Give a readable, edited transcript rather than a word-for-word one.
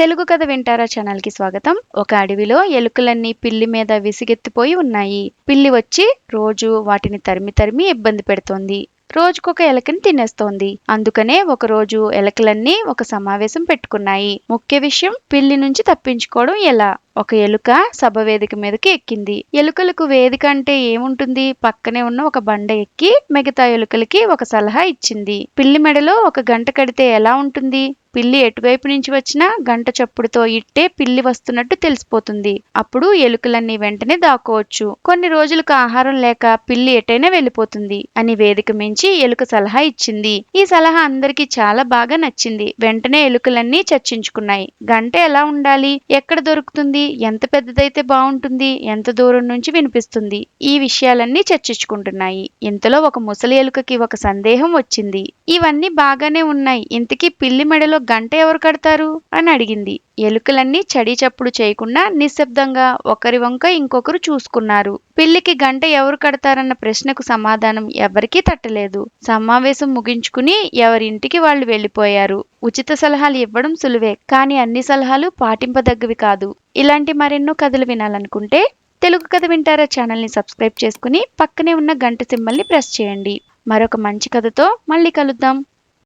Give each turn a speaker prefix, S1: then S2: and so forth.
S1: తెలుగు కథ వింటారా ఛానల్‌కి స్వాగతం. ఒక అడవిలో ఎలుకలన్నీ పిల్లి మీద విసిగెత్తిపోయి ఉన్నాయి. పిల్లి వచ్చి రోజు వాటిని తరిమి తరిమి ఇబ్బంది పెడుతోంది. రోజుకొక ఎలకని తినేస్తోంది. అందుకనే ఒకరోజు ఎలకలన్నీ ఒక సమావేశం పెట్టుకున్నాయి. ముఖ్య విషయం పిల్లి నుంచి తప్పించుకోవడం ఎలా? ఒక ఎలుక సభ వేదిక మీదకి ఎక్కింది. ఎలుకలకు వేదిక అంటే ఏముంటుంది? పక్కనే ఉన్న ఒక బండ ఎక్కి మిగతా ఎలుకలకి ఒక సలహా ఇచ్చింది. పిల్లి మెడలో ఒక గంట కడితే ఎలా ఉంటుంది? పిల్లి ఎటువైపు నుంచి వచ్చినా గంట చప్పుడుతో ఇట్టే పిల్లి వస్తున్నట్టు తెలిసిపోతుంది. అప్పుడు ఎలుకలన్నీ వెంటనే దాక్కోవచ్చు. కొన్ని రోజులకు ఆహారం లేక పిల్లి ఎటైనా వెళ్ళిపోతుంది అని వేదిక మించి ఎలుక సలహా ఇచ్చింది. ఈ సలహా అందరికీ చాలా బాగా నచ్చింది. వెంటనే ఎలుకలన్నీ చర్చించుకున్నాయి. గంట ఎలా ఉండాలి? ఎక్కడ దొరుకుతుంది? ఎంత పెద్దదైతే బాగుంటుంది? ఎంత దూరం నుంచి వినిపిస్తుంది? ఈ విషయాలన్నీ చర్చించుకుంటున్నాయి. ఇంతలో ఒక ముసలి ఎలుకకి ఒక సందేహం వచ్చింది. ఇవన్నీ బాగానే ఉన్నాయి. ఇంతకీ పిల్లి మెడలో గంట ఎవరు కడతారు అని అడిగింది. ఎలుకలన్నీ చడి చప్పుడు చేయకుండా నిశ్శబ్దంగా ఒకరి వంక ఇంకొకరు చూసుకున్నారు. పిల్లికి గంట ఎవరు కడతారన్న ప్రశ్నకు సమాధానం ఎవరికీ తట్టలేదు. సమావేశం ముగించుకుని ఎవరింటికి వాళ్ళు వెళ్ళిపోయారు. ఉచిత సలహాలు ఇవ్వడం సులువే, కానీ అన్ని సలహాలు పాటింపదగ్గవి కాదు. ఇలాంటి మరెన్నో కథలు వినాలనుకుంటే తెలుగు కథ వింటారా ఛానల్ని సబ్స్క్రైబ్ చేసుకుని పక్కనే ఉన్న గంట సింబల్ని ప్రెస్ చేయండి. మరొక మంచి కథతో మళ్ళీ కలుద్దాం.